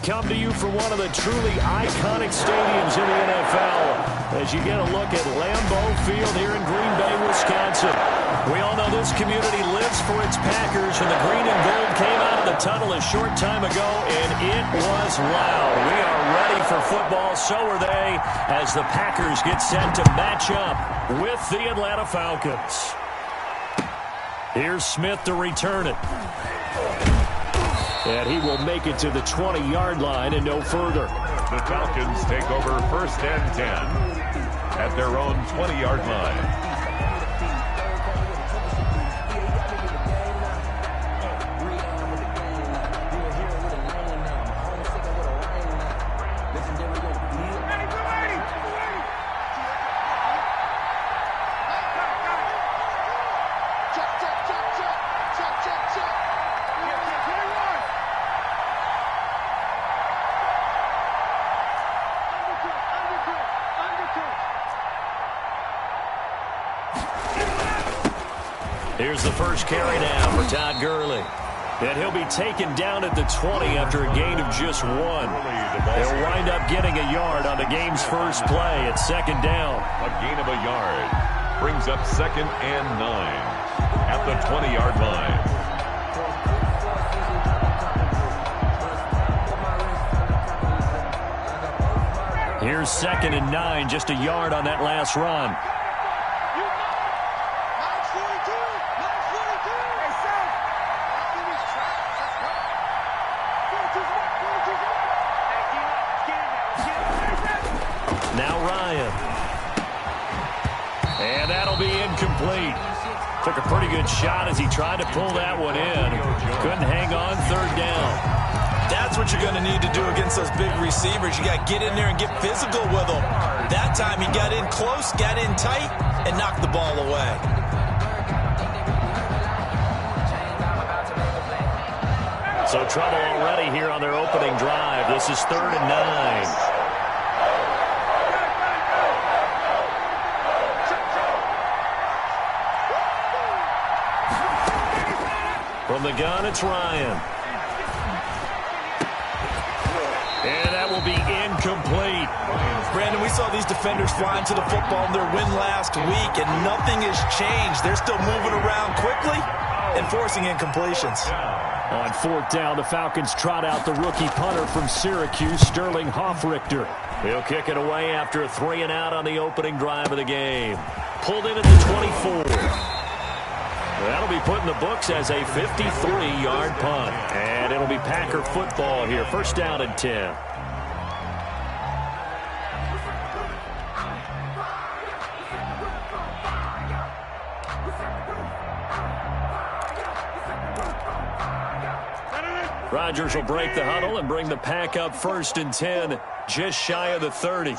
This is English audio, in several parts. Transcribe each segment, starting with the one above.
come to you from one of the truly iconic stadiums in the NFL as you get a look at Lambeau Field here in Green Bay, Wisconsin. We all know this community lives for its Packers, and the green and gold came out of the tunnel a short time ago, and it was loud. We are ready for football, so are they, as the Packers get set to match up with the Atlanta Falcons. Here's Smith to return it. And he will make it to the 20-yard line and no further. The Falcons take over 1st and 10 at their own 20-yard line. Here's the first carry now for Todd Gurley. And he'll be taken down at the 20 after a gain of just 1. They'll wind up getting a yard on the game's first play at 2nd down. A gain of a yard brings up 2nd and 9 at the 20-yard line. Here's 2nd and 9, just a yard on that last run. Now Ryan. And that'll be incomplete. Took a pretty good shot as he tried to pull that one in. Couldn't hang on 3rd down. That's what you're going to need to do against those big receivers. You got to get in there and get physical with them. That time he got in close, got in tight, and knocked the ball away. So trouble already here on their opening drive. This is 3rd and 9. From the gun, it's Ryan. And that will be incomplete. Brandon, we saw these defenders flying to the football in their win last week, and nothing has changed. They're still moving around quickly and forcing incompletions. On 4th down, the Falcons trot out the rookie punter from Syracuse, Sterling Hoffrichter. He'll kick it away after a 3-and-out on the opening drive of the game. Pulled in at the 24. That'll be put in the books as a 53-yard punt. And it'll be Packer football here. 1st down and 10. Rodgers will break the huddle and bring the Pack up 1st and 10, just shy of the 30.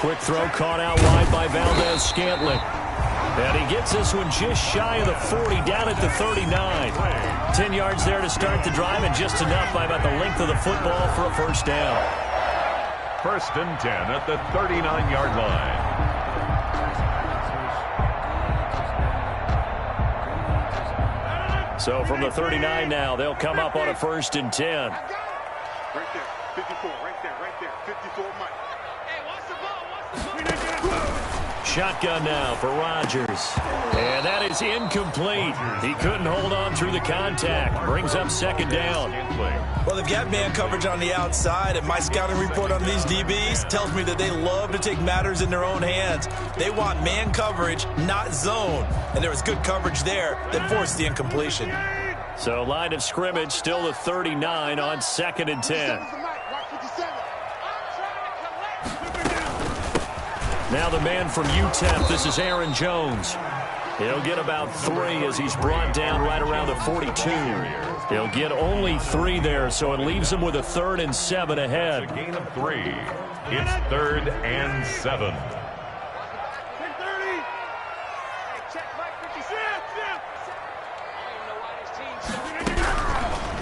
Quick throw caught out wide by Valdez-Scantling. And he gets this one just shy of the 40, down at the 39. 10 yards there to start the drive, and just enough by about the length of the football for a 1st down. 1st and 10 at the 39-yard line. So from the 39 now, they'll come up on a 1st and 10. Right there, 54, right there, 54, Mike. Hey, watch the ball, Shotgun now for Rodgers. And that is incomplete. He couldn't hold on through the contact. Brings up 2nd down. Well, they've got man coverage on the outside, and my scouting report on these DBs tells me that they love to take matters in their own hands. They want man coverage, not zone. And there was good coverage there that forced the incompletion. So line of scrimmage still the 39 on 2nd and 10. Now the man from UTEP, this is Aaron Jones. He'll get about 3 as he's brought down right around the 42. He'll get only 3 there, so it leaves him with a 3rd and 7 ahead. A gain of 3. It's 3rd and 7.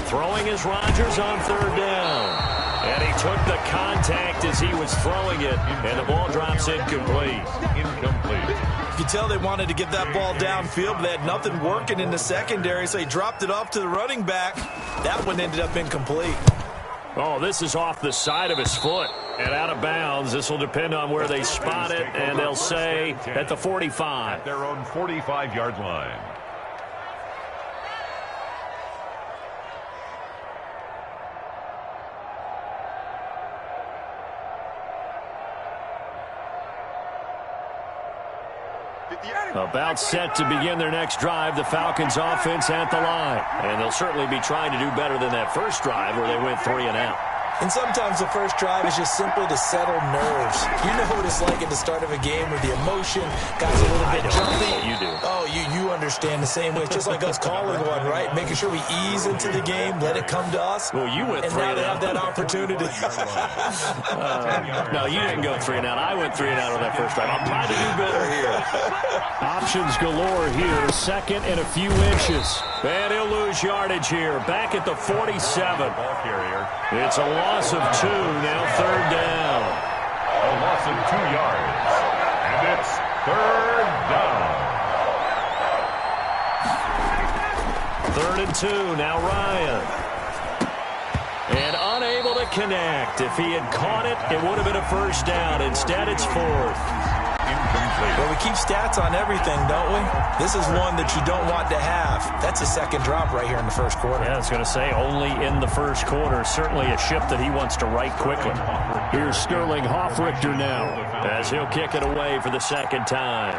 Throwing is Rodgers on 3rd down. And he took the contact as he was throwing it, and the ball drops incomplete. Incomplete. You can tell they wanted to get that ball downfield, but they had nothing working in the secondary, so he dropped it off to the running back. That one ended up incomplete. Oh, this is off the side of his foot and out of bounds. This will depend on where they spot it, and they'll say at the 45. At their own 45-yard line. About set to begin their next drive, the Falcons offense at the line. And they'll certainly be trying to do better than that first drive where they went 3 and out. And sometimes the first drive is just simply to settle nerves. You know what it's like at the start of a game where the emotion, guys a little bit jumpy. You do. Oh, you understand the same way. It's just like us calling one, right? Making sure we ease into the game, let it come to us. Well, you went 3 and now and they out. have that opportunity. No, you didn't go 3 and out. I went 3 and out on that first drive. I'm trying to do better here. Options galore here. Second and a few inches. And he'll lose yardage here. Back at the 47. Ball carrier. It's a loss of 2. Now third down. A loss of 2 yards. And it's third down. 3rd and 2. Now Ryan. And unable to connect. If he had caught it, it would have been a first down. Instead, it's 4th. Incomplete. Well, we keep stats on everything, don't we? This is one that you don't want to have. That's a second drop right here in the first quarter. Yeah, I was going to say only in the first quarter. Certainly a ship that he wants to right quickly. Here's Sterling Hoffrichter now as he'll kick it away for the second time.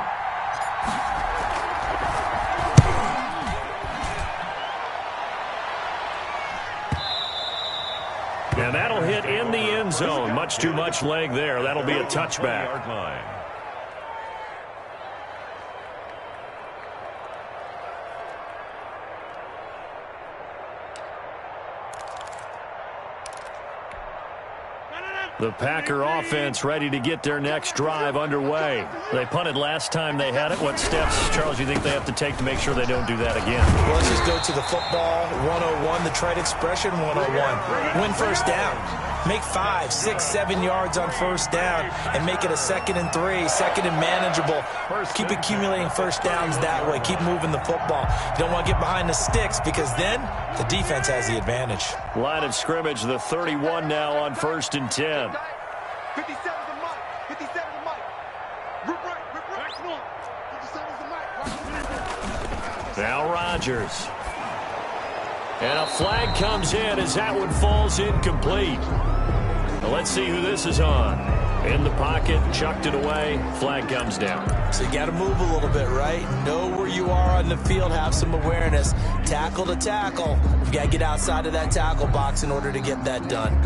And that'll hit in the end zone. Much too much leg there. That'll be a touchback. Yard line. The Packer offense ready to get their next drive underway. They punted last time they had it. What steps, Charles, you think they have to take to make sure they don't do that again? Well, let's just go to the football 101, the trite expression 101. Win first down. Make 5, 6, 7 yards on first down and make it a 2nd and 3, 2nd and manageable. Keep accumulating first downs that way. Keep moving the football. You don't want to get behind the sticks because then the defense has the advantage. Line of scrimmage, the 31 now on 1st and 10. 57's the mic. 57's the mic. Rip right. Come on. 57's the mic. Now Rodgers. And a flag comes in as that one falls incomplete. Well, let's see who this is on. In the pocket, chucked it away, flag comes down. So you got to move a little bit, right? Know where you are on the field, have some awareness. Tackle to tackle. You got to get outside of that tackle box in order to get that done.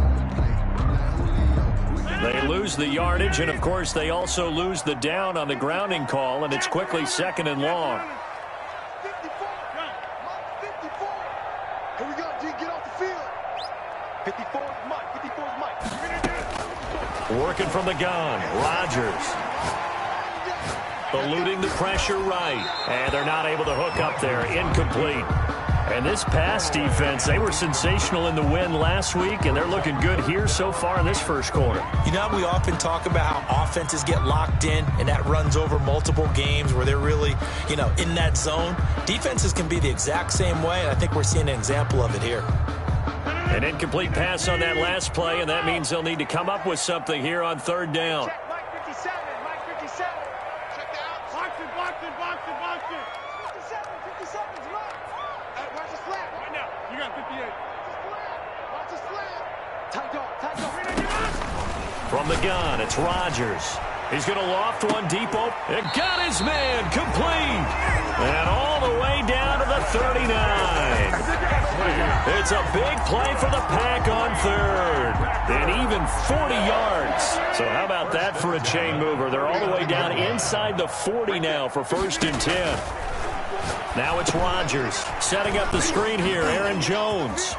They lose the yardage, and of course they also lose the down on the grounding call, and it's quickly 2nd and long. 54. Here we go, G. Get off the field. 54's Mike. 54's Mike. Working from the gun, Rodgers. Eluding the pressure right. And they're not able to hook up there. Incomplete. And this pass defense, they were sensational in the win last week, and they're looking good here so far in this first quarter. You know, we often talk about how offenses get locked in, and that runs over multiple games where they're really, in that zone. Defenses can be the exact same way, and I think we're seeing an example of it here. An incomplete pass on that last play, and that means they'll need to come up with something here on 3rd down. Check Mike 57. Mike 57. Check the out. Box it. 57's Mike. Hey, watch the flat. Right now. You got 58. Watch the flat. Tight dog. From the gun, it's Rodgers. He's going to loft one deep open. It got his man complete. And all the way down to the 39. It's a big play for the Pack on 3rd. And even 40 yards. So how about that for a chain mover? They're all the way down inside the 40 now for 1st and 10. Now it's Rodgers setting up the screen here. Aaron Jones.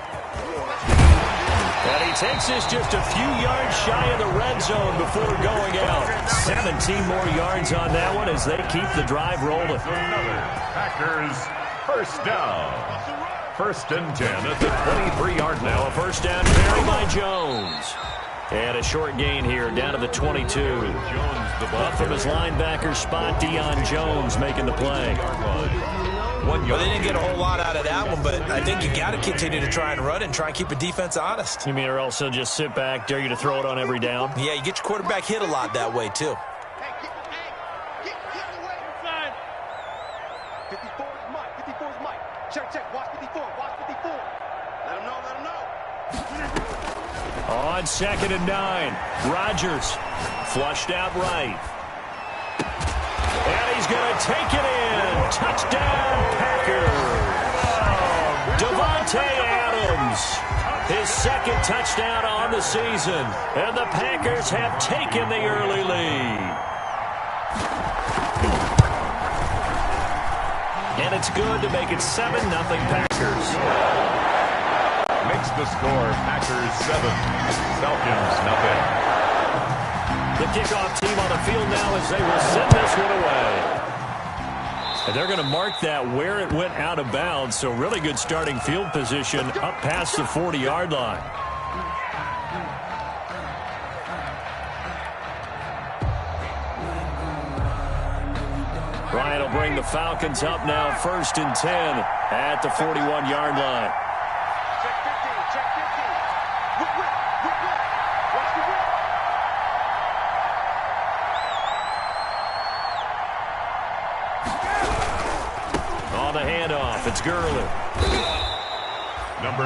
And he takes this just a few yards shy of the red zone before going out. 17 more yards on that one as they keep the drive rolling. Packers first down. First and 10 at the 23-yard line. Now a first down carry by Jones. And a short gain here, down to the 22. Up from his linebacker spot, Deion Jones making the play. Well, they didn't get a whole lot out of that one, but I think you got to continue to try and run and try and keep a defense honest. You mean, or else they'll just sit back, dare you to throw it on every down? Yeah, you get your quarterback hit a lot that way, too. Get away. 54 is Mike. 54 is Mike. Check. Watch 54. Watch 54. Let him know. On 2nd and 9, Rodgers flushed out right. And he's going to take it in. Touchdown, Packers. Davante Adams, his second touchdown on the season. And the Packers have taken the early lead. And it's good to make it 7-0 Packers. Makes the score Packers 7, Falcons 0. The kickoff team on the field now as they will send this one away. And they're going to mark that where it went out of bounds, so really good starting field position up past the 40-yard line. Ryan will bring the Falcons up now, 1st and 10 at the 41-yard line. It's Gurley.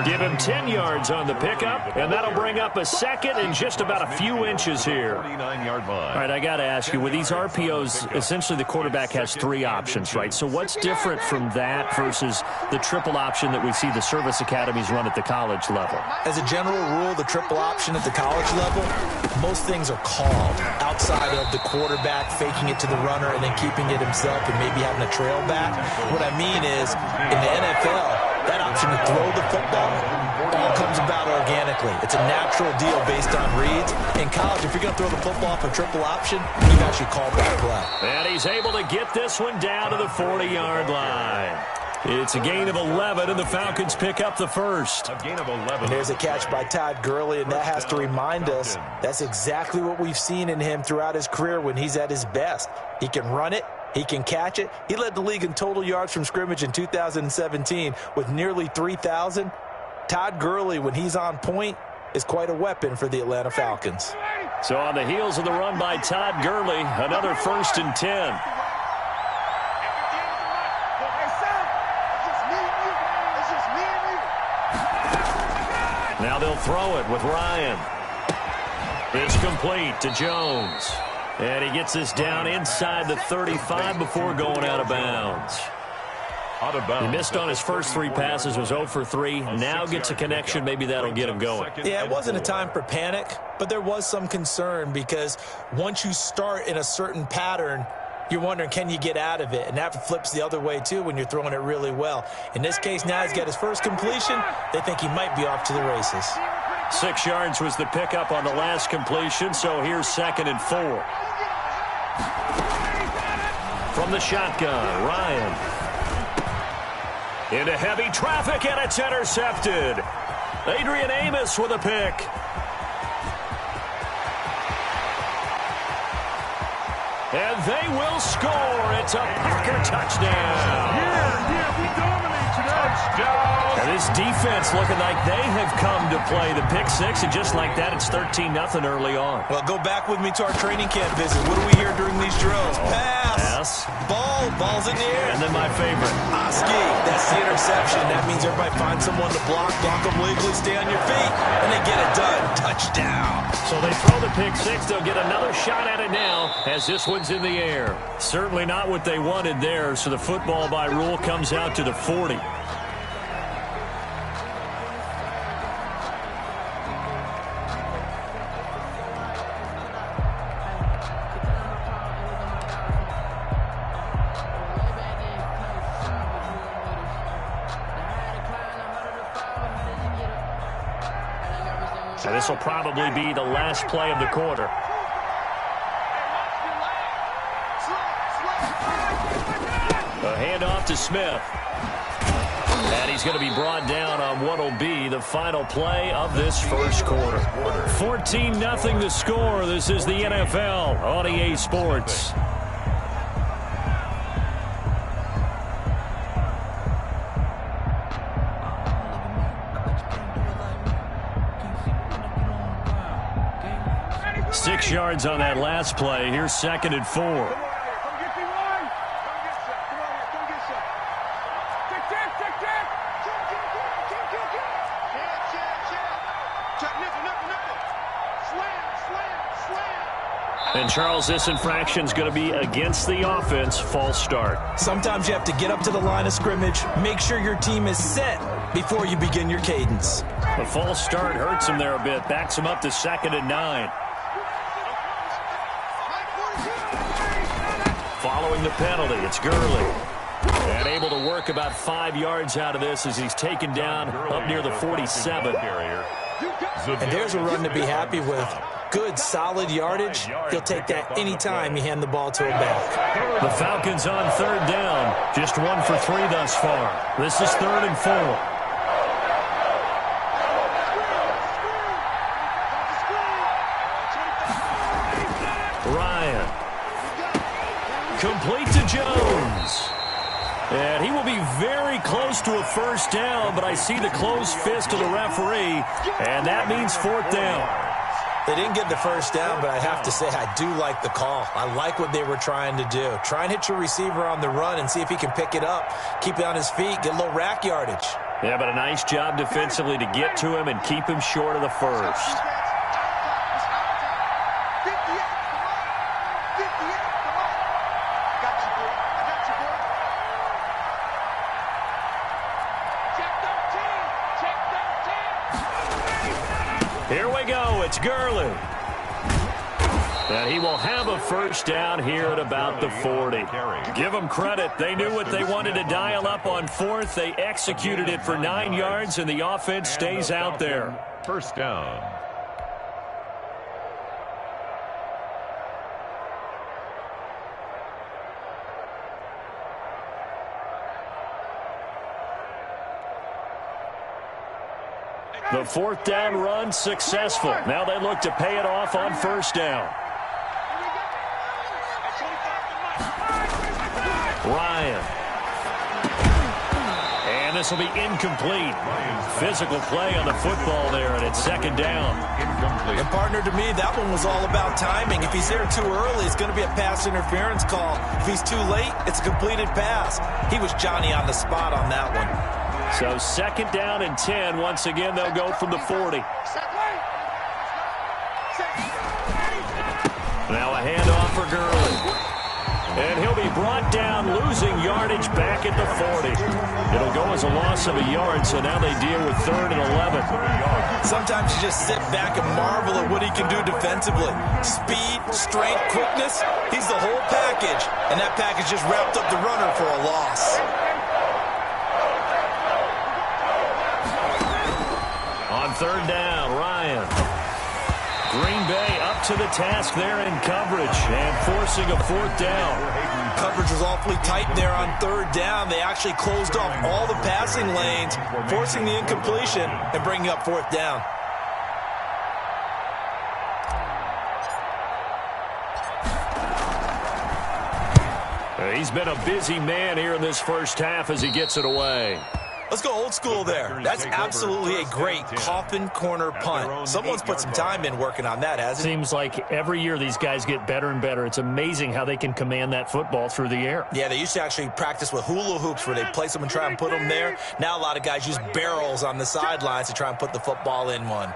Give him 10 yards on the pickup, and that'll bring up a second and just about a few inches here. 49-yard line. All right, I got to ask you, with these RPOs, essentially the quarterback has 3 options, right? So what's different from that versus the triple option that we see the service academies run at the college level? As a general rule, the triple option at the college level, most things are called outside of the quarterback faking it to the runner and then keeping it himself and maybe having a trail back. What I mean is, in the NFL, that option to throw the football all comes about organically. It's a natural deal based on reads. In college, if you're going to throw the football for triple option, you've actually called that play. And he's able to get this one down to the 40-yard line. It's a gain of 11, and the Falcons pick up the first. A gain of 11. And there's a catch by Todd Gurley, and that has to remind us that's exactly what we've seen in him throughout his career when he's at his best. He can run it. He can catch it. He led the league in total yards from scrimmage in 2017 with nearly 3,000. Todd Gurley, when he's on point, is quite a weapon for the Atlanta Falcons. So on the heels of the run by Todd Gurley, another 1st and 10. Now they'll throw it with Ryan. It's complete to Jones. And he gets this down inside the 35 before going out of bounds. He missed on his first 3 passes, was 0 for 3. Now gets a connection. Maybe that'll get him going. Yeah, it wasn't a time for panic, but there was some concern because once you start in a certain pattern, you're wondering, can you get out of it? And that flips the other way, too, when you're throwing it really well. In this case, now he's got his first completion. They think he might be off to the races. 6 yards was the pickup on the last completion, so here's 2nd and 4. From the shotgun, Ryan. Into heavy traffic, and it's intercepted. Adrian Amos with a pick. And they will score. It's a Packer touchdown. Yeah, we dominate tonight. Touchdown. And this defense looking like they have come to play the pick 6, and just like that, it's 13-0 early on. Well, go back with me to our training camp visit. What do we hear during these drills? Pass. Ball's in the air. And then my favorite. Oski, that's the interception. That means everybody finds someone to block them legally, stay on your feet, and they get it done. Touchdown. So they throw the pick 6. They'll get another shot at it now as this one's in the air. Certainly not what they wanted there, so the football by rule comes out to the 40. So this will probably be the last play of the quarter. A handoff to Smith. And he's going to be brought down on what will be the final play of this first quarter. 14-0 the score. This is the NFL on EA Sports. Six yards on that last play. Here's 2nd and 4. And, Charles, this infraction's going to be against the offense. False start. Sometimes you have to get up to the line of scrimmage, make sure your team is set before you begin your cadence. The false start hurts him there a bit. Backs him up to 2nd and 9. Following the penalty, it's Gurley. And able to work about 5 yards out of this as he's taken down up near the 47. And there's a run to be happy with. Good, solid yardage. He'll take that anytime you hand the ball to a back. The Falcons on 3rd down. Just 1 for 3 thus far. This is 3rd and 4. Ryan. Complete to Jones. And he will be very close to a first down, but I see the closed fist of the referee, and that means 4th down. They didn't get the first down, but I have to say I do like the call. I like what they were trying to do. Try and hit your receiver on the run and see if he can pick it up, keep it on his feet, get a little rack yardage. Yeah, but a nice job defensively to get to him and keep him short of the first. Here we go. It's Gurley. And he will have a first down here at about the 40. Give them credit. They knew what they wanted to dial up on 4th. They executed it for 9 yards, and the offense stays out there. First down. The 4th down run successful. Now they look to pay it off on first down. Ryan. And this will be incomplete. Physical play on the football there, and it's 2nd down. Incomplete. And, partner, to me, that one was all about timing. If he's there too early, it's going to be a pass interference call. If he's too late, it's a completed pass. He was Johnny on the spot on that one. So 2nd down and 10. Once again, they'll go from the 40. Now a handoff for Gurley. And he'll be brought down, losing yardage back at the 40. It'll go as a loss of a yard, so now they deal with 3rd and 11. Sometimes you just sit back and marvel at what he can do defensively. Speed, strength, quickness, he's the whole package. And that package just wrapped up the runner for a loss. On 3rd down, Ryan. Green Bay up to the task there in coverage and forcing a 4th down. Coverage was awfully tight there on 3rd down. They actually closed off all the passing lanes, forcing the incompletion and bringing up 4th down. He's been a busy man here in this first half as he gets it away. Let's go old school there. That's absolutely a great coffin corner punt. Someone's put some time in working on that, hasn't it? Seems like every year these guys get better and better. It's amazing how they can command that football through the air. Yeah, they used to actually practice with hula hoops where they place them and try and put them there. Now a lot of guys use barrels on the sidelines to try and put the football in one.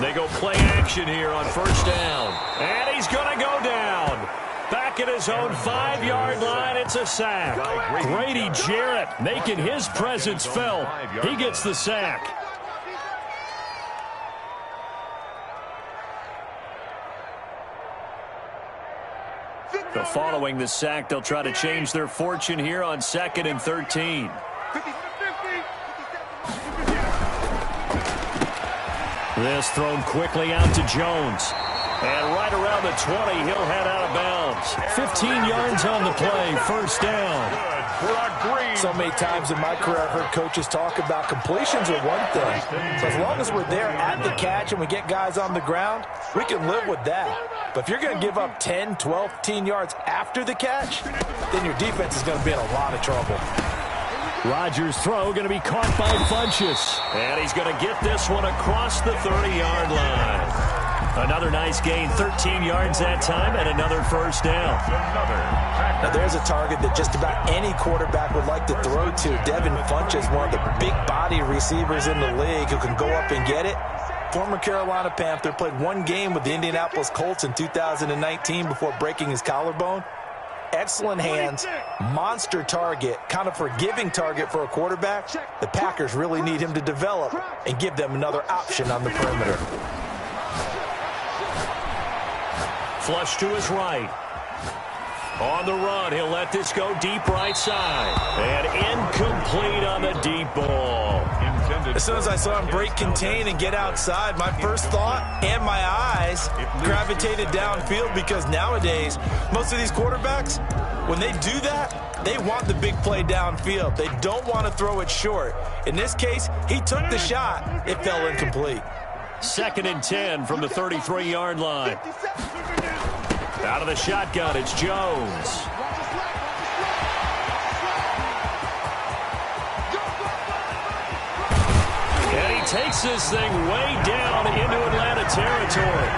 They go play action here on first down. And he's going to go down. Back at his own 5-yard line, it's a sack. Grady Jarrett making his presence felt. He gets the sack. So following the sack, they'll try to change their fortune here on 2nd and 13. This thrown quickly out to Jones. And right around the 20, he'll head out of bounds. 15 yards on the play, first down. So many times in my career, I've heard coaches talk about completions are one thing. So as long as we're there at the catch and we get guys on the ground, we can live with that. But if you're going to give up 10, 12, 15 yards after the catch, then your defense is going to be in a lot of trouble. Rodgers' throw going to be caught by Funchess. And he's going to get this one across the 30-yard line. Another nice gain, 13 yards that time, and another first down. Now there's a target that just about any quarterback would like to throw to. Devin Funchess, one of the big body receivers in the league who can go up and get it. Former Carolina Panther, played one game with the Indianapolis Colts in 2019 before breaking his collarbone. Excellent hands, monster target, kind of forgiving target for a quarterback. The Packers really need him to develop and give them another option on the perimeter. Flush to his right. On the run, he'll let this go deep right side. And incomplete on the deep ball. As soon as I saw him break contain and get outside, my first thought and my eyes gravitated downfield, because nowadays, most of these quarterbacks, when they do that, they want the big play downfield. They don't want to throw it short. In this case, he took the shot. It fell incomplete. 2nd and 10 from the 33-yard line. Out of the shotgun, it's Jones. And he takes this thing way down into Atlanta territory.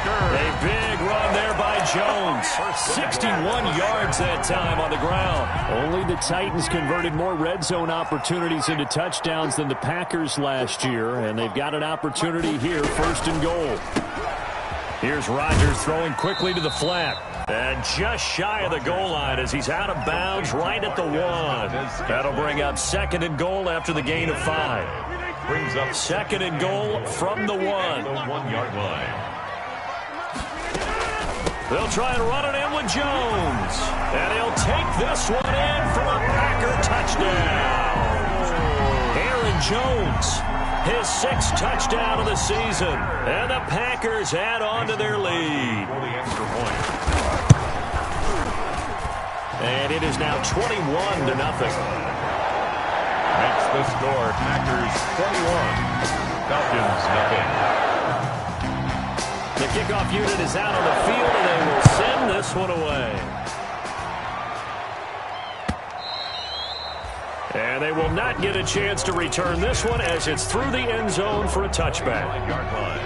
A big run there by Jones. 61 yards that time on the ground. Only the Titans converted more red zone opportunities into touchdowns than the Packers last year, and they've got an opportunity here, 1st and goal. Here's Rodgers throwing quickly to the flat. And just shy of the goal line as he's out of bounds right at the 1. That'll bring up 2nd and goal after the gain of 5. Brings up 2nd and goal from the 1. The 1-yard line. They'll try and run it in with Jones. And he'll take this one in for a Packer touchdown. Aaron Jones, his 6th touchdown of the season. And the Packers add on to their lead. For the extra point. And it is now 21-0. Makes the score. Packers 21. Falcons 0. The kickoff unit is out on the field, and they will send this one away. And they will not get a chance to return this one as it's through the end zone for a touchback. 9-yard line.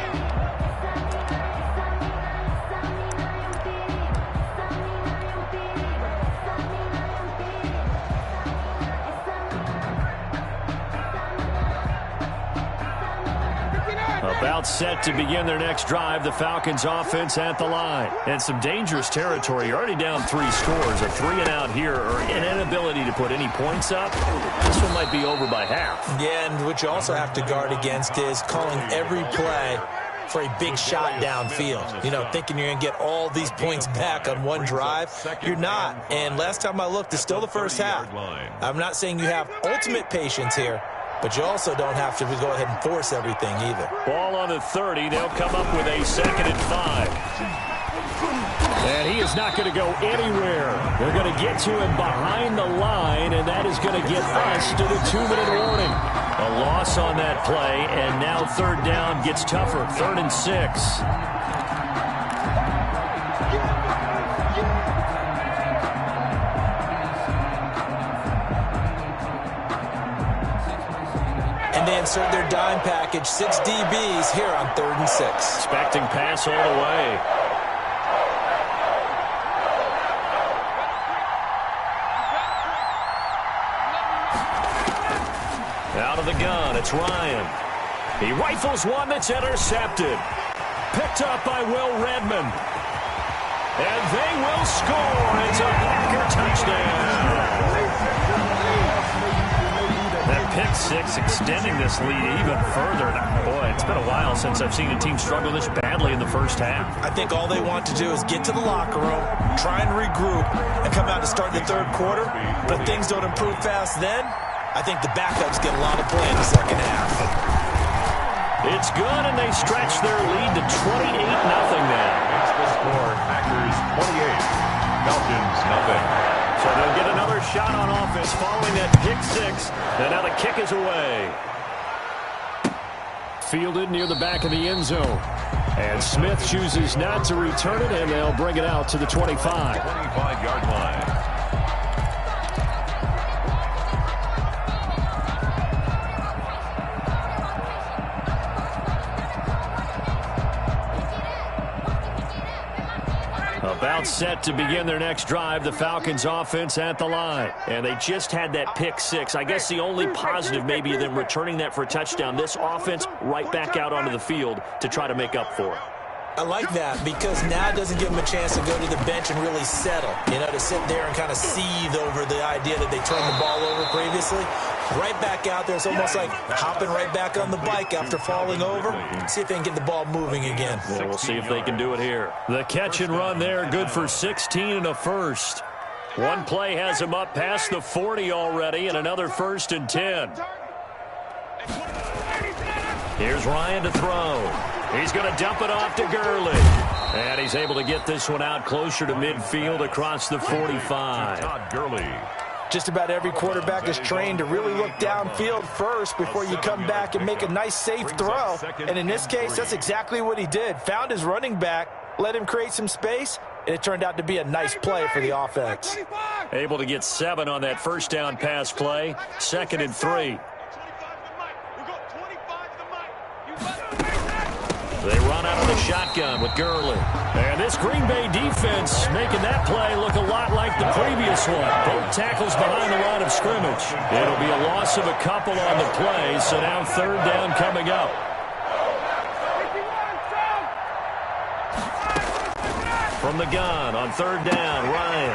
About set to begin their next drive, the Falcons offense at the line. And some dangerous territory. You're already down 3 scores. A 3-and-out here, or an inability to put any points up. This one might be over by half. Yeah, and what you also have to guard against is calling every play for a big shot downfield. You know, thinking you're going to get all these points back on one drive. You're not. And last time I looked, it's still the first half. I'm not saying you have ultimate patience here, but you also don't have to go ahead and force everything either. Ball on the 30. They'll come up with a 2nd and 5. And he is not going to go anywhere. They're going to get to him behind the line, and that is going to get us to the 2-minute warning. A loss on that play, and now 3rd down gets tougher. 3rd and 6. And they insert their dime package, 6 DBs here on 3rd and 6. Expecting pass all the way. Out of the gun, it's Ryan. He rifles one that's intercepted. Picked up by Will Redmond. And they will score. It's a Packer touchdown. That pick 6 extending this lead even further. Boy, it's been a while since I've seen a team struggle this badly in the first half. I think all they want to do is get to the locker room, try and regroup, and come out to start the 3rd quarter. But if things don't improve fast then, I think the backups get a lot of play in the second half. It's good, and they stretch their lead to 28-0 now. Makes the score Packers 28, Falcons nothing. So they'll get another shot on offense following that pick six. And now the kick is away. Fielded near the back of the end zone. And Smith chooses not to return it, and they'll bring it out to the 25. 25-yard line. About set to begin their next drive, the Falcons offense at the line. And they just had that pick six. I guess the only positive maybe of them returning that for a touchdown. This offense right back out onto the field to try to make up for it. I like that because now it doesn't give them a chance to go to the bench and really settle. You know, to sit there and kind of seethe over the idea that they turned the ball over previously. Right back out there. It's almost like hopping right back on the bike after falling over. See if they can get the ball moving again. Yeah, we'll see if they can do it here. The catch and run there, good for 16 and a first. One play has him up past the 40 already, and another 1st and 10. Here's Ryan to throw. He's going to dump it off to Gurley. And he's able to get this one out closer to midfield across the 45. Todd Gurley. Just about every quarterback is trained to really look downfield first before you come back and make a nice, safe throw. And in this case, that's exactly what he did. Found his running back, let him create some space, and it turned out to be a nice play for the offense. Able to get 7 on that first down pass play. 2nd and 3. They run out of the shotgun with Gurley. And this Green Bay defense making that play look a lot like the previous one. Both tackles behind the line of scrimmage. It'll be a loss of a couple on the play, so now 3rd down coming up. From the gun on 3rd down, Ryan.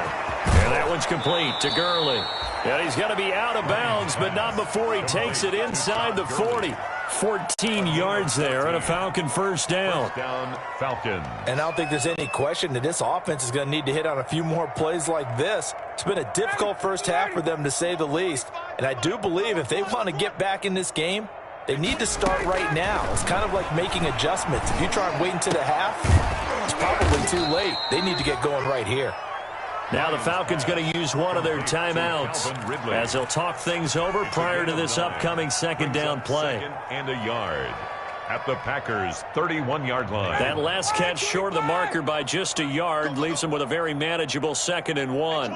And that one's complete to Gurley. And he's going to be out of bounds, but not before he takes it inside the 40. 14 yards there and a Falcon 1st down. First down, Falcon. And I don't think there's any question that this offense is going to need to hit on a few more plays like this. It's been a difficult first half for them, to say the least. And I do believe if they want to get back in this game, they need to start right now. It's kind of like making adjustments. If you try and wait until the half, it's probably too late. They need to get going right here. Now the Falcons going to use one of their timeouts as they'll talk things over prior to this upcoming 2nd down play. 2nd and a yard at the Packers' 31-yard line. That last catch short of the marker by just a yard leaves them with a very manageable 2nd and 1.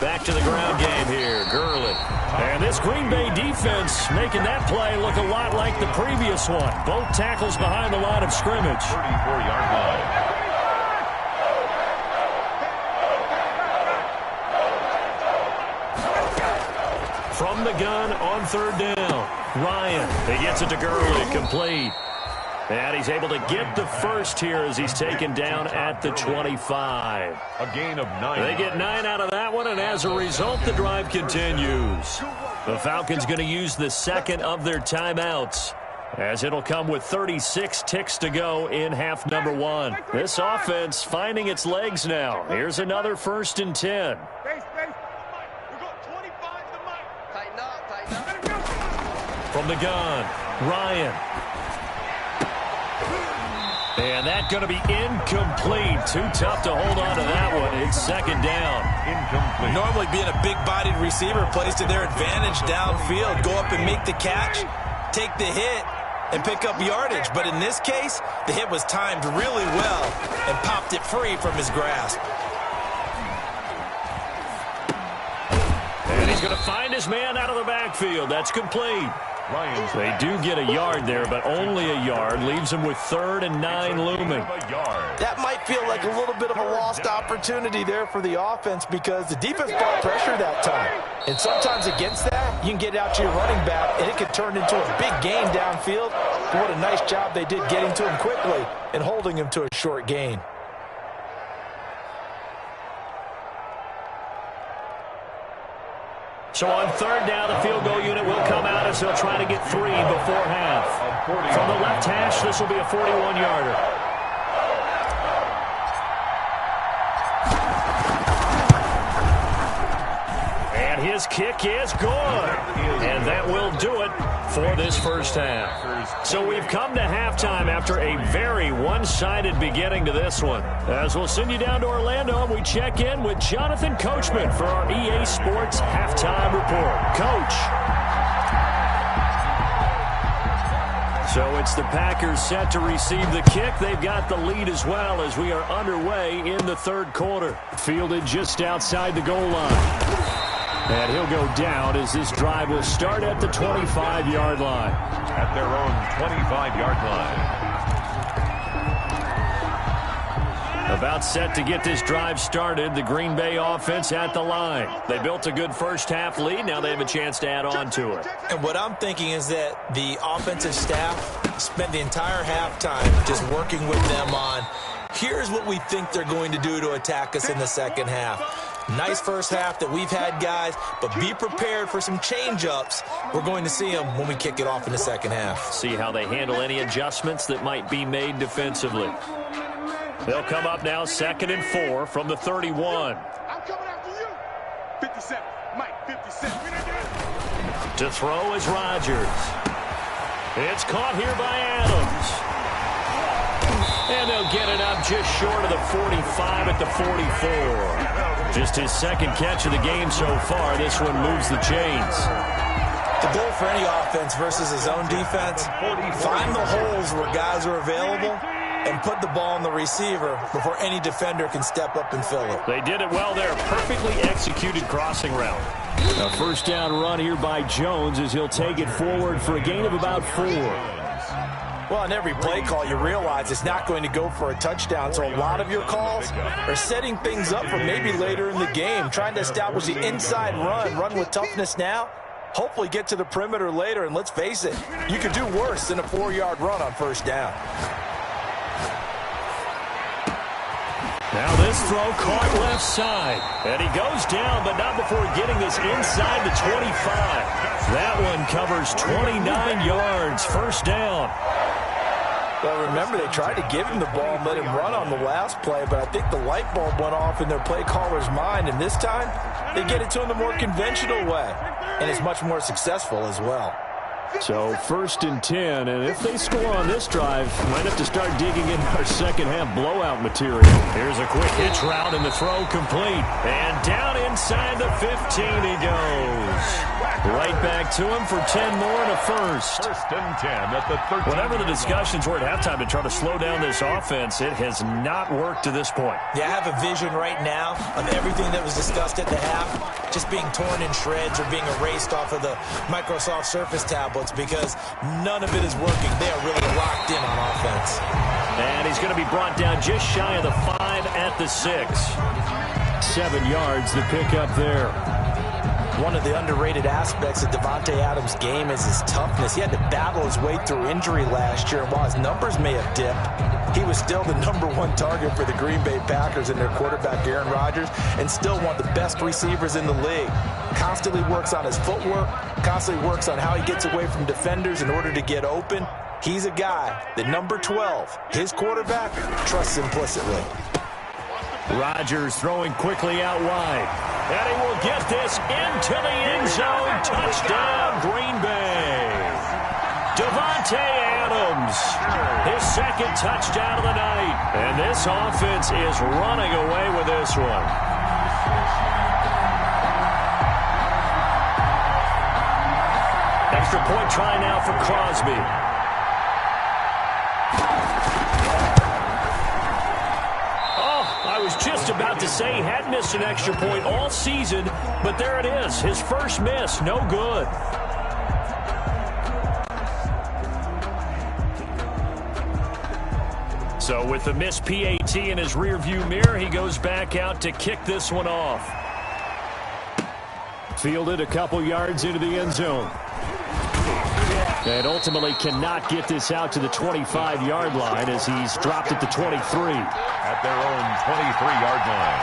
Back to the ground game here, Gurley. And this Green Bay defense making that play look a lot like the previous one. Both tackles behind the line of scrimmage. 34-yard line. From the gun on 3rd down, Ryan. He gets it to Gurley, complete. And he's able to get the first here as he's taken down at the 25. A gain of 9. They get 9 out of that one, and as a result, the drive continues. The Falcons going to use the 2nd of their timeouts, as it'll come with 36 ticks to go in half number 1. This offense finding its legs now. Here's another 1st and 10. From the gun, Ryan. And that's going to be incomplete. Too tough to hold on to that one. It's 2nd down. Incomplete. Normally being a big-bodied receiver plays to their advantage downfield. Go up and make the catch, take the hit, and pick up yardage. But in this case, the hit was timed really well and popped it free from his grasp. And he's going to find his man out of the backfield. That's complete. They do get a yard there, but only a yard. Leaves them with 3rd and 9 looming. That might feel like a little bit of a lost opportunity there for the offense because the defense brought pressure that time. And sometimes against that, you can get out to your running back, and it could turn into a big gain downfield. But what a nice job they did getting to him quickly and holding him to a short gain. So on 3rd down, the field goal unit will come out as they'll try to get 3 before half. From the left hash, this will be a 41-yarder. And his kick is good. And that will do it for this first half. So we've come to halftime after a very one-sided beginning to this one. As we'll send you down to Orlando, and we check in with Jonathan Coachman for our EA Sports Halftime Report. Coach. So it's the Packers set to receive the kick. They've got the lead as well as we are underway in the third quarter. Fielded just outside the goal line. And he'll go down as this drive will start at the 25-yard line. At their own 25-yard line. About set to get this drive started. The Green Bay offense at the line. They built a good first-half lead. Now they have a chance to add on to it. And what I'm thinking is that the offensive staff spent the entire halftime just working with them on, here's what we think they're going to do to attack us in the second half. Nice first half that we've had, guys, but be prepared for some change-ups. We're going to see them when we kick it off in the second half. See how they handle any adjustments that might be made defensively. They'll come up now 2nd and 4 from the 31. I'm coming after you. 57. Mike, 57. To throw is Rodgers. It's caught here by Adams. And they'll get it up just short of the 45 at the 44. Just his second catch of the game so far. This one moves the chains. The goal for any offense versus his own defense, find the holes where guys are available and put the ball on the receiver before any defender can step up and fill it. They did it well there. Perfectly executed crossing route. A first down run here by Jones as he'll take it forward for a gain of about 4. Well, on every play call, you realize it's not going to go for a touchdown, so a lot of your calls are setting things up for maybe later in the game, trying to establish the inside run with toughness now, hopefully get to the perimeter later, and let's face it, you could do worse than a 4-yard run on first down. Now this throw caught left side. And he goes down, but not before getting this inside the 25. That one covers 29 yards. First down. Well, remember, they tried to give him the ball and let him run on the last play, but I think the light bulb went off in their play caller's mind, and this time they get it to him the more conventional way, and it's much more successful as well. So 1st and 10, and if they score on this drive, might have to start digging in our second half blowout material. Here's a quick hitch route and the throw complete. And down inside the 15 he goes. Right back to him for 10 more and a first. 1st and 10 at the 13. Whatever the discussions were at halftime to try to slow down this offense, it has not worked to this point. Yeah, I have a vision right now of everything that was discussed at the half just being torn in shreds or being erased off of the Microsoft Surface tablets because none of it is working. They are really locked in on offense. And he's going to be brought down just shy of the 5 at the 6. 7 yards to pick up there. One of the underrated aspects of Davante Adams' game is his toughness. He had to battle his way through injury last year, and while his numbers may have dipped, he was still the #1 target for the Green Bay Packers and their quarterback, Aaron Rodgers, and still one of the best receivers in the league. Constantly works on his footwork, constantly works on how he gets away from defenders in order to get open. He's a guy that number 12, his quarterback, trusts implicitly. Rodgers throwing quickly out wide. And he will get this into the end zone. Touchdown, Green Bay. Davante Adams, his second touchdown of the night. And this offense is running away with this one. Extra point try now for Crosby. I was just about to say he had missed an extra point all season, but there it is. His first miss, no good. So with the missed PAT in his rearview mirror, he goes back out to kick this one off. Fielded a couple yards into the end zone. And ultimately cannot get this out to the 25-yard line as he's dropped at the 23. At their own 23-yard line.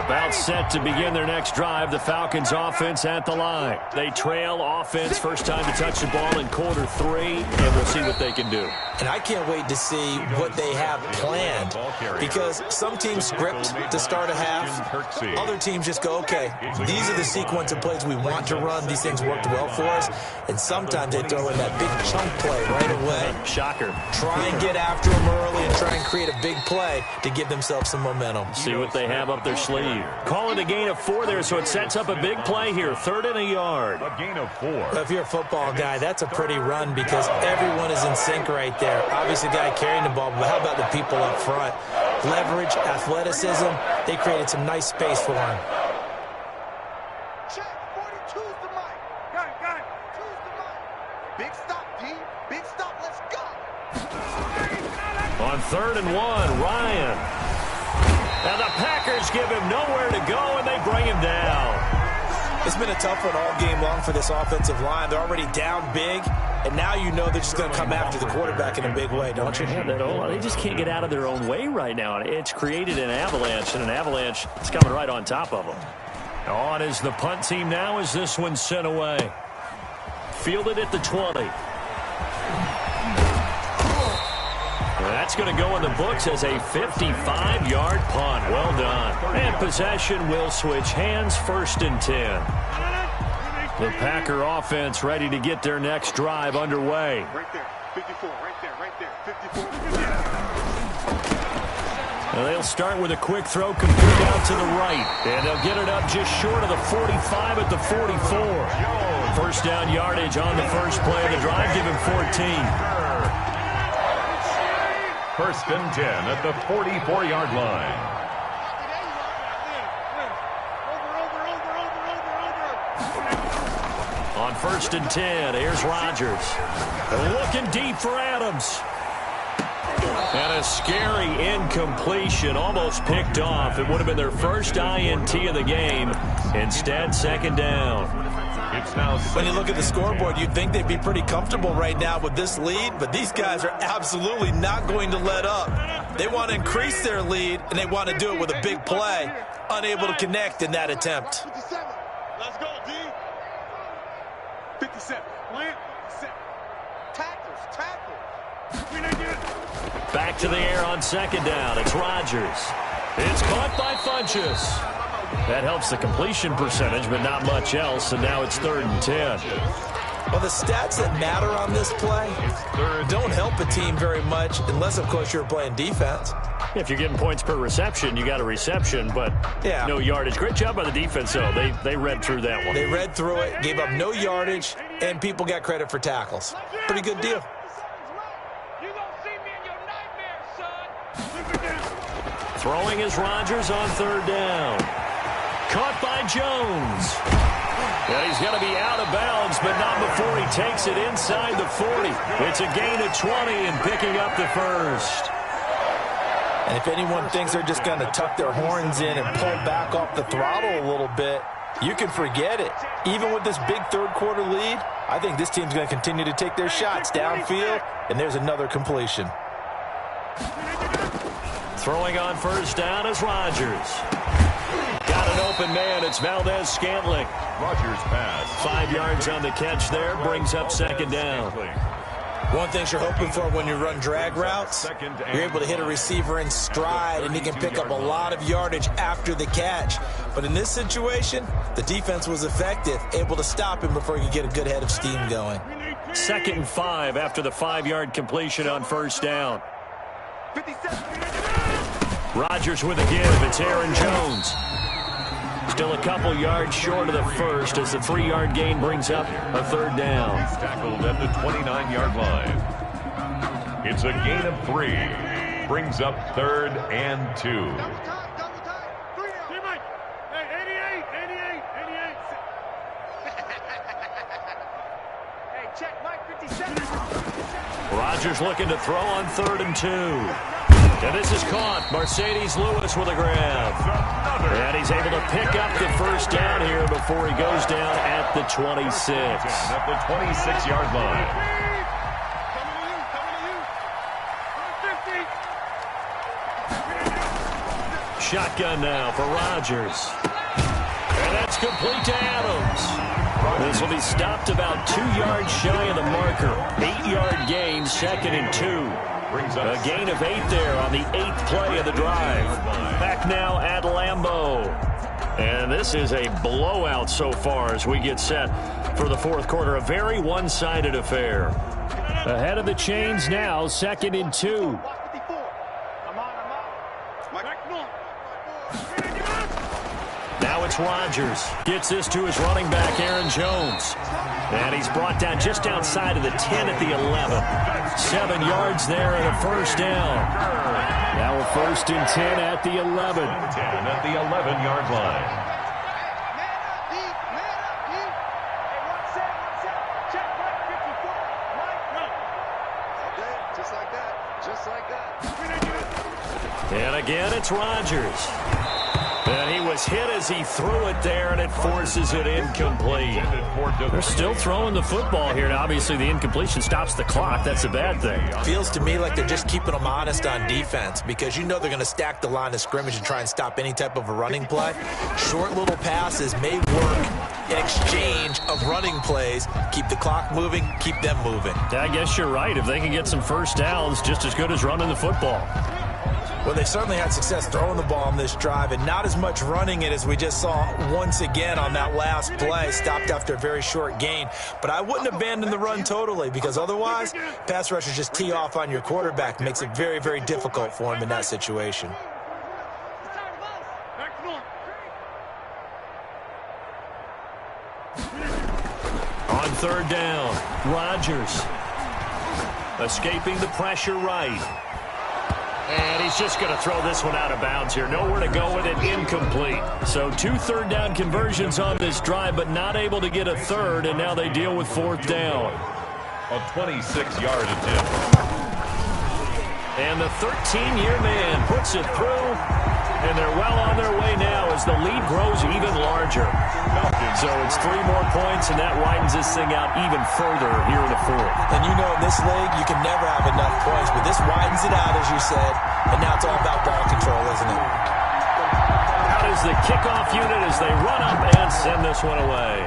About set to begin their next drive. The Falcons offense at the line. They trail offense, first time to touch the ball in quarter 3, and we'll see what they can do. And I can't wait to see what they have planned, because some teams script to start a half. Other teams just go, okay, these are the sequence of plays we want to run. These things worked well for us. And sometimes they throw in that big chunk play right away. Shocker. Try and get after them early and try and create a big play to give themselves some momentum. See what they have up their sleeve. Call it a gain of 4 there, so it sets up a big play here. 3rd and a yard. A gain of 4. Well, if you're a football guy, that's a pretty run because everyone is in sync right there. Obviously, the guy carrying the ball, but how about the people up front? Leverage, athleticism, they created some nice space for him. Check, 42's the mic. Got it. 2's the mic. Big stop, D. Big stop, let's go. On 3rd and 1, Ryan. And the Packers give him nowhere to go, and they bring him down. It's been a tough one all game long for this offensive line. They're already down big, and now you know they're just going to come after the quarterback in a big way, don't you? Yeah, they just can't get out of their own way right now. It's created an avalanche, and an avalanche is coming right on top of them. On is the punt team now as this one's sent away. Fielded at the 20. That's going to go in the books as a 55-yard punt. Well done. And possession will switch hands, 1st and 10. The Packer offense ready to get their next drive underway. Right there, 54, right there, 54. Now they'll start with a quick throw complete out to the right. And they'll get it up just short of the 45 at the 44. First down yardage on the first play of the drive. Give him 14. 1st and 10 at the 44-yard line. On 1st and 10, here's Rodgers. Looking deep for Adams. And a scary incompletion, almost picked off. It would have been their first INT of the game. Instead, 2nd down. It's now when you look at the scoreboard, you'd think they'd be pretty comfortable right now with this lead, but these guys are absolutely not going to let up. They want to increase their lead, and they want to do it with a big play. Unable to connect in that attempt. 57. Let's go, D. 57. Plant. 57. Tackles. Back to the air on 2nd down. It's Rodgers. It's caught by Funchess. That helps the completion percentage, but not much else, and now it's 3rd and 10. Well, the stats that matter on this play don't help a team very much unless, of course, you're playing defense. If you're getting points per reception, you got a reception, but no yardage. Great job by the defense, though. They read through that one. They read through it, gave up no yardage, and people got credit for tackles. Pretty good deal. Throwing is Rodgers on 3rd down. Caught by Jones. Yeah, he's going to be out of bounds, but not before he takes it inside the 40. It's a gain of 20 and picking up the 1st. And if anyone thinks they're just going to tuck their horns in and pull back off the throttle a little bit, you can forget it. Even with this big 3rd quarter lead, I think this team's going to continue to take their shots downfield, and there's another completion. Throwing on 1st down is Rodgers. Got an open man. It's Valdez-Scantling. Rodgers pass. 5 yards on the catch there. Brings up 2nd down. One thing you're hoping for when you run drag routes, you're able to hit a receiver in stride, and he can pick up a lot of yardage after the catch. But in this situation, the defense was effective, able to stop him before he could get a good head of steam going. 2nd and 5 after the 5-yard completion on 1st down. 57. Rodgers with a give. It's Aaron Jones. Still a couple yards short of the 1st as the 3-yard gain brings up a 3rd down. He's tackled at the 29-yard line. It's a gain of 3. Brings up 3rd and 2. Double time. 3 down. Hey, 88. Hey, check Mike 57. Rodgers looking to throw on 3rd and 2. And this is caught. Mercedes Lewis with a grab. And he's able to pick up the 1st down here before he goes down at the 26. At the 26-yard line. Shotgun now for Rodgers. complete to Adams. This will be stopped about 2 yards shy of the marker. 8-yard gain, 2nd and 2. A gain of 8 there on the 8th play of the drive. Back now at Lambeau. And this is a blowout so far as we get set for the 4th quarter. A very one-sided affair. Ahead of the chains now, 2nd and 2. Now it's Rodgers. Gets this to his running back, Aaron Jones. And he's brought down just outside of the 10 at the 11. 7 yards there and a first down. Now a 1st and 10 at the 11. 10 at the 11-yard line. And again, it's Rodgers. And he was hit as he threw it there, and it forces it incomplete. They're still throwing the football here, and obviously the incompletion stops the clock. That's a bad thing. Feels to me like they're just keeping them honest on defense because you know they're going to stack the line of scrimmage and try and stop any type of a running play. Short little passes may work in exchange of running plays. Keep the clock moving, keep them moving. I guess you're right. If they can get some first downs, just as good as running the football. Well, they've certainly had success throwing the ball on this drive and not as much running it as we just saw once again on that last play. Stopped after a very short gain. But I wouldn't abandon the run totally because otherwise, pass rushers just tee off on your quarterback. Makes it very, very difficult for him in that situation. On 3rd down, Rodgers escaping the pressure right. And he's just going to throw this one out of bounds here. Nowhere to go with it, incomplete. So 2 third-down conversions on this drive, but not able to get a third, and now they deal with 4th down. A 26-yard attempt. And the 13-year man puts it through, and they're well on their way now as the lead grows even larger. So it's 3 more points, and that widens this thing out even further here in the 4th. And you know in this league, you can never have enough points, but this widens it out, as you said, and now it's all about ball control, isn't it? Out is the kickoff unit as they run up and send this one away.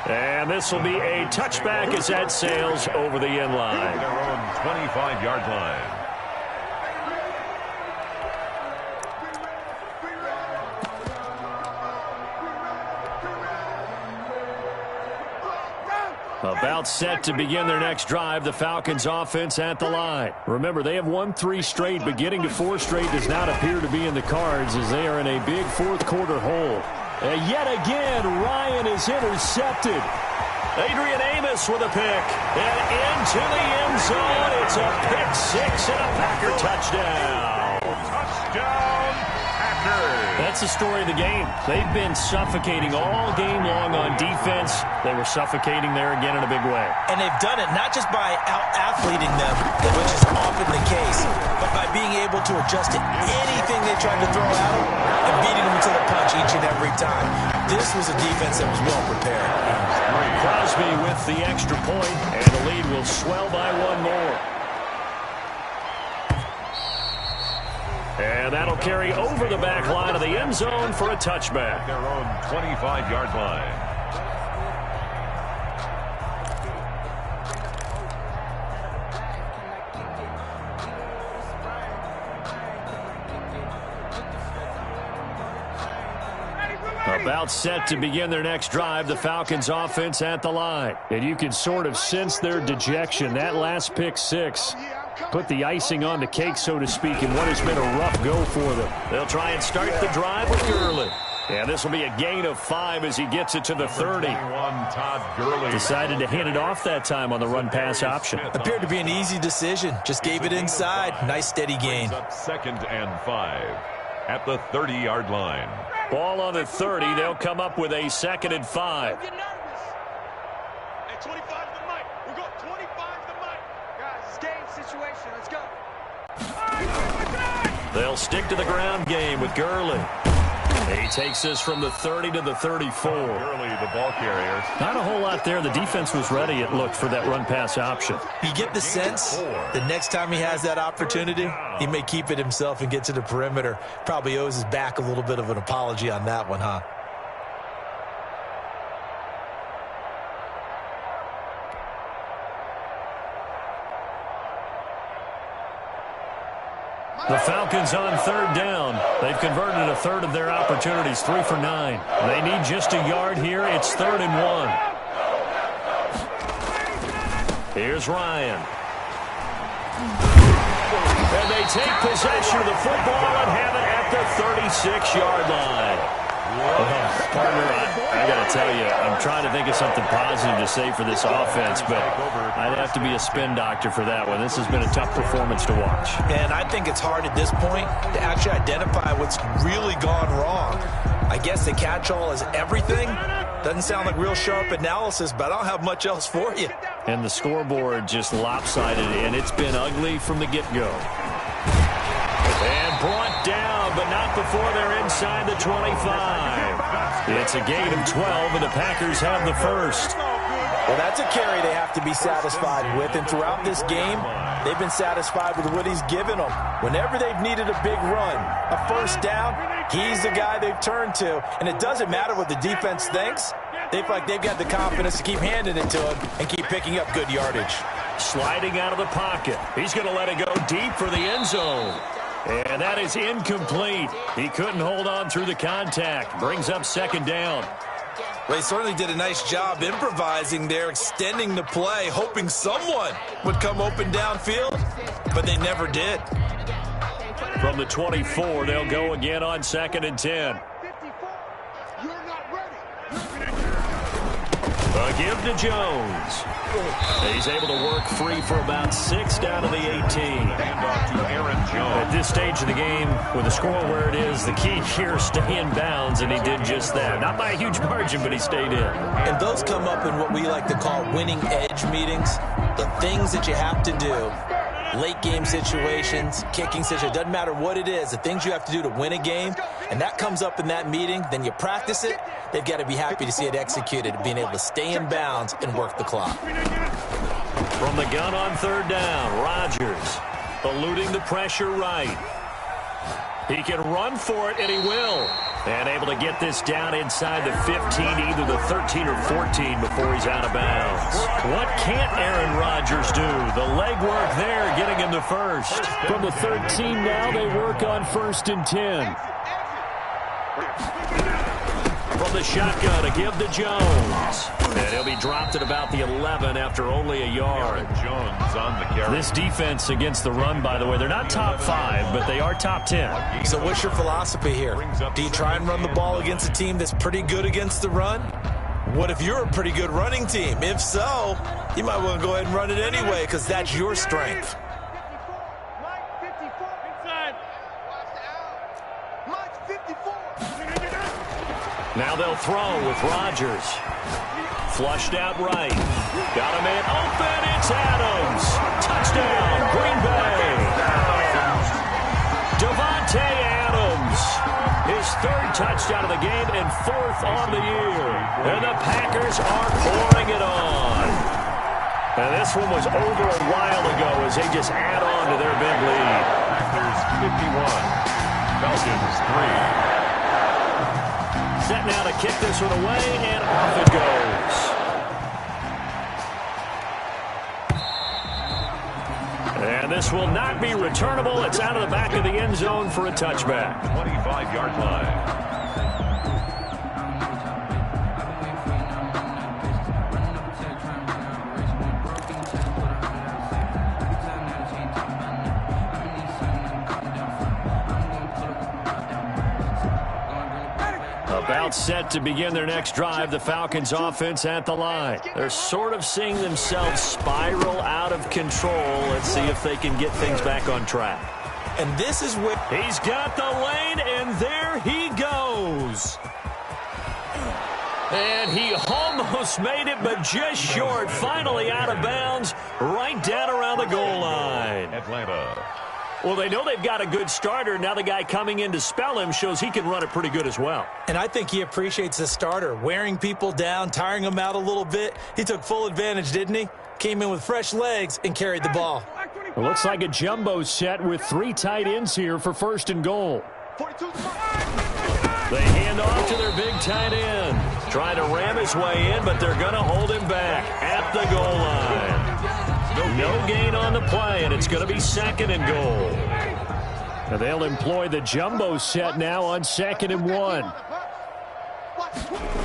And this will be a touchback as that sails over the end line. Their own 25-yard line. About set to begin their next drive, the Falcons offense at the line. Remember, they have won 3 straight, but getting to 4 straight does not appear to be in the cards as they are in a big 4th quarter hole. And yet again, Ryan is intercepted. Adrian Amos with a pick. And into the end zone. It's a pick 6 and a Packer touchdown. Touchdown, Packers. That's the story of the game. They've been suffocating all game long on defense. They were suffocating there again in a big way. And they've done it not just by out-athleting them, which is often the case, but by being able to adjust to anything they tried to throw at them and beating them to the punch each and every time. This was a defense that was well prepared. Crosby with the extra point, and the lead will swell by 1 more. And that'll carry over the back line of the end zone for a touchback. Their own 25-yard line. About set to begin their next drive, the Falcons offense at the line. And you can sort of sense their dejection. That last pick 6 put the icing on the cake, so to speak, in what has been a rough go for them. They'll try and start the drive with Gurley. And this will be a gain of 5 as he gets it to the 30. Todd Gurley decided to hand it off that time on the run-pass option. Appeared to be an easy decision. Just gave it inside. Nice steady gain. Up 2nd and 5 at the 30-yard line. Ball on the 30. They'll come up with a 2nd and 5. Get nervous. Hey, 25 to the mic. We'll go 25 to the mic. Guys, it's game situation. Let's go. They'll stick to the ground game with Gurley. He takes this from the 30 to the 34. Early, the ball carrier. Not a whole lot there. The defense was ready, it looked, for that run-pass option. You get the sense the next time he has that opportunity, he may keep it himself and get to the perimeter. Probably owes his back a little bit of an apology on that one, huh? The Falcons on third down. They've converted a third of their opportunities, 3 for 9. They need just a yard here. It's 3rd and 1. Here's Ryan. And they take possession of the football and have it at the 36-yard line. Partner, I got to tell you, I'm trying to think of something positive to say for this offense, but I'd have to be a spin doctor for that one. This has been a tough performance to watch. And I think it's hard at this point to actually identify what's really gone wrong. I guess the catch-all is everything. Doesn't sound like real sharp analysis, but I don't have much else for you. And the scoreboard just lopsided, and it's been ugly from the get-go. And brought down, but not before they're inside the 25. It's a gain of 12, and the Packers have the first. Well, that's a carry they have to be satisfied with, and throughout this game, they've been satisfied with what he's given them. Whenever they've needed a big run, a first down, he's the guy they've turned to. And it doesn't matter what the defense thinks. They feel like they've got the confidence to keep handing it to him and keep picking up good yardage. Sliding out of the pocket. He's going to let it go deep for the end zone. And that is incomplete. He couldn't hold on through the contact. Brings up 2nd down. Well, he certainly did a nice job improvising there, extending the play, hoping someone would come open downfield, but they never did. From the 24, they'll go again on 2nd and 10. A give to Jones. He's able to work free for about 6 down to the 18. Handoff to Aaron Jones. At this stage of the game, with the score where it is, the key here, stay in bounds, and he did just that. Not by a huge margin, but he stayed in. And those come up in what we like to call winning edge meetings. The things that you have to do. Late game situations, kicking situations, doesn't matter what it is, the things you have to do to win a game, and that comes up in that meeting, then you practice it, they've got to be happy to see it executed, being able to stay in bounds and work the clock. From the gun on 3rd down, Rodgers eluding the pressure right. He can run for it, and he will. And able to get this down inside the 15, either the 13 or 14 before he's out of bounds. What can't Aaron Rodgers do? The legwork there, getting him the first. From the 13 now, they work on 1st and 10. From the shotgun, a give to Jones. And he'll be dropped at about the 11 after only a yard. Jones on the carry. This defense against the run, by the way, they're not top 5, but they are top 10. So what's your philosophy here? Do you try and run the ball against a team that's pretty good against the run? What if you're a pretty good running team? If so, you might want to go ahead and run it anyway because that's your strength. Now they'll throw with Rodgers. Flushed out right. Got a man open. It's Adams. Touchdown, Green Bay. Davante Adams. His 3rd touchdown of the game and 4th on the year. And the Packers are pouring it on. And this one was over a while ago as they just add on to their big lead. Packers 51. Falcons 3. Set now to kick this one away, and off it goes. And this will not be returnable. It's out of the back of the end zone for a touchback. 25-yard line. About set to begin their next drive, the Falcons offense at the line. They're sort of seeing themselves spiral out of control. Let's see if they can get things back on track. And this is where he's got the lane, and there he goes. And he almost made it, but just short. Finally out of bounds, right down around the goal line. Atlanta. Well, they know they've got a good starter. Now the guy coming in to spell him shows he can run it pretty good as well. And I think he appreciates the starter, wearing people down, tiring them out a little bit. He took full advantage, didn't he? Came in with fresh legs and carried the ball. It looks like a jumbo set with 3 tight ends here for 1st and goal. They hand off to their big tight end. Trying to ram his way in, but they're going to hold him back at the goal line. No gain on the play, and it's going to be 2nd and goal. Now they'll employ the jumbo set now on 2nd and 1.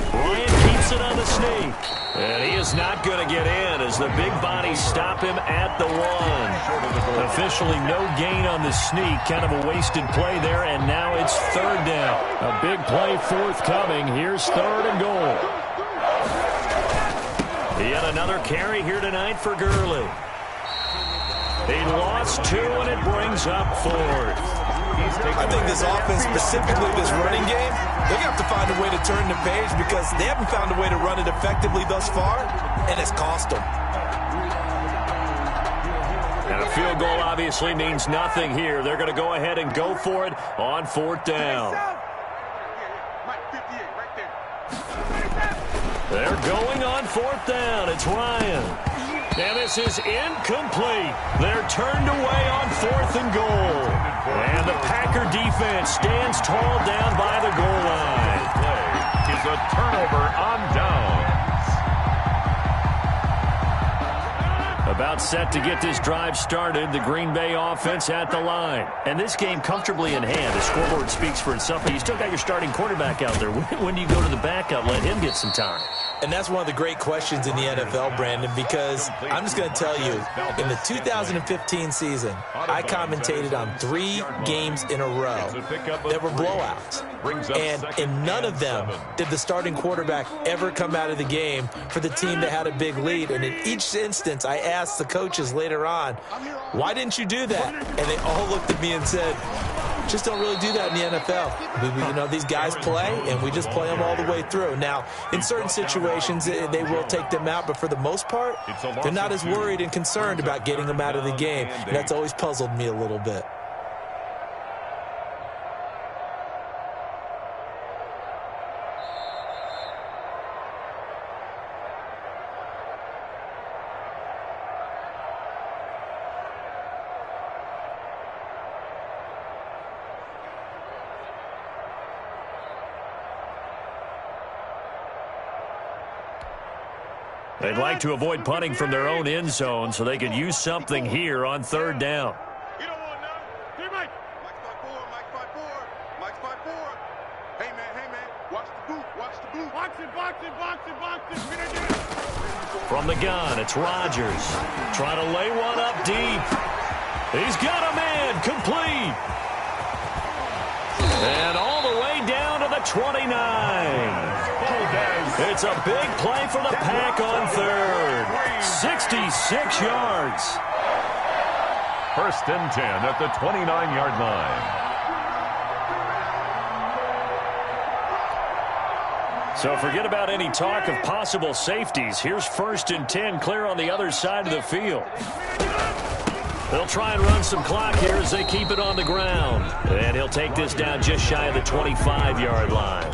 Bryant keeps it on the sneak. And he is not going to get in as the big bodies stop him at the 1. Officially no gain on the sneak. Kind of a wasted play there, and now it's 3rd down. A big play forthcoming. Here's 3rd and goal. Yet another carry here tonight for Gurley. He lost 2, and it brings up 4th. I think this offense, specifically this running game, they're going to have to find a way to turn the page because they haven't found a way to run it effectively thus far, and it's cost them. And a field goal obviously means nothing here. They're going to go ahead and go for it on 4th down. They're going on 4th down. It's Ryan. And this is incomplete. They're turned away on 4th and goal. And the Packer defense stands tall down by the goal line. Play is a turnover on downs. About set to get this drive started, the Green Bay offense at the line. And this game comfortably in hand. The scoreboard speaks for itself, but you still got your starting quarterback out there. When do you go to the backup, let him get some time? And that's one of the great questions in the NFL, Brandon, because I'm just going to tell you, in the 2015 season, I commentated on 3 games in a row that were blowouts. And in none of them did the starting quarterback ever come out of the game for the team that had a big lead. And in each instance, I asked the coaches later on, why didn't you do that? And they all looked at me and said, just don't really do that in the NFL. You know, these guys play, and we just play them all the way through. Now, in certain situations, they will take them out, but for the most part, they're not as worried and concerned about getting them out of the game. And that's always puzzled me a little bit. They'd like to avoid punting from their own end zone so they could use something here on 3rd down. You don't want none. Hey, Mike. Mike's 5'4". Mike's 5'4". Hey, man. Watch the boot. Box it. From the gun, it's Rodgers. Trying to lay one up deep. He's got a man. Complete. And all the way down to the 29. It's a big play for the Pack on 3rd. 66 yards. 1st and 10 at the 29-yard line. So forget about any talk of possible safeties. Here's 1st and 10 clear on the other side of the field. They'll try and run some clock here as they keep it on the ground. And he'll take this down just shy of the 25-yard line.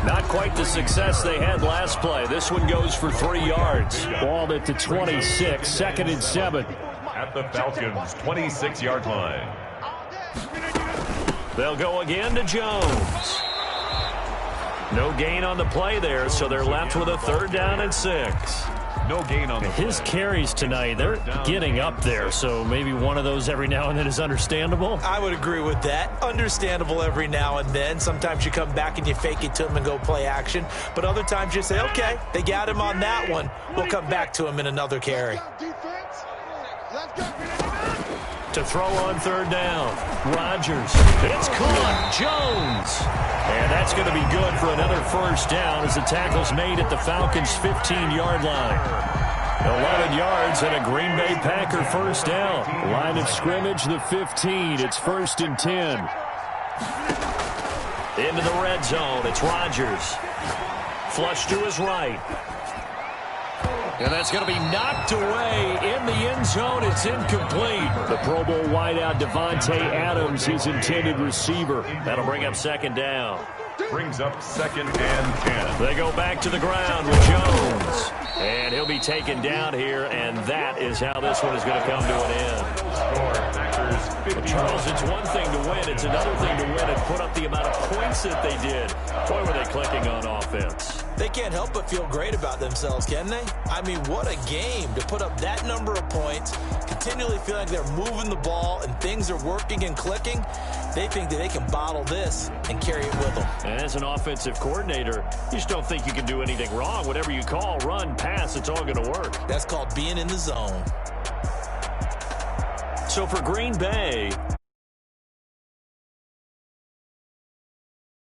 Not quite the success they had last play. This one goes for 3 yards. Ball at the 26, 2nd and 7. At the Falcons' 26-yard line. They'll go again to Jones. No gain on the play there, so they're left with a 3rd down and 6. No gain on the play. His carries tonight, they're getting up there, so maybe one of those every now and then is understandable. I would agree with that. Understandable every now and then. Sometimes you come back and you fake it to him and go play action. But other times you say, okay, they got him on that one. We'll come back to him in another carry. To throw on 3rd down. Rodgers. It's caught. Jones. And that's going to be good for another 1st down as the tackle's made at the Falcons' 15-yard line. 11 yards and a Green Bay Packer 1st down. Line of scrimmage, the 15. It's 1st and 10. Into the red zone. It's Rodgers. Flush to his right. And that's going to be knocked away in the end zone. It's incomplete. The Pro Bowl wideout Devontae Adams, his intended receiver. That'll bring up second down. Brings up 2nd and 10. They go back to the ground with Jones. And he'll be taken down here, and that is how this one is going to come to an end. Score, Packers 50. Charles, it's one thing to win. It's another thing to win and put up the amount of points that they did. Boy, were they clicking on offense. They can't help but feel great about themselves, can they? I mean, what a game to put up that number of points, continually feel like they're moving the ball and things are working and clicking. They think that they can bottle this and carry it with them. And as an offensive coordinator, you just don't think you can do anything wrong. Whatever you call, run, pass, it's all going to work. That's called being in the zone. So for Green Bay,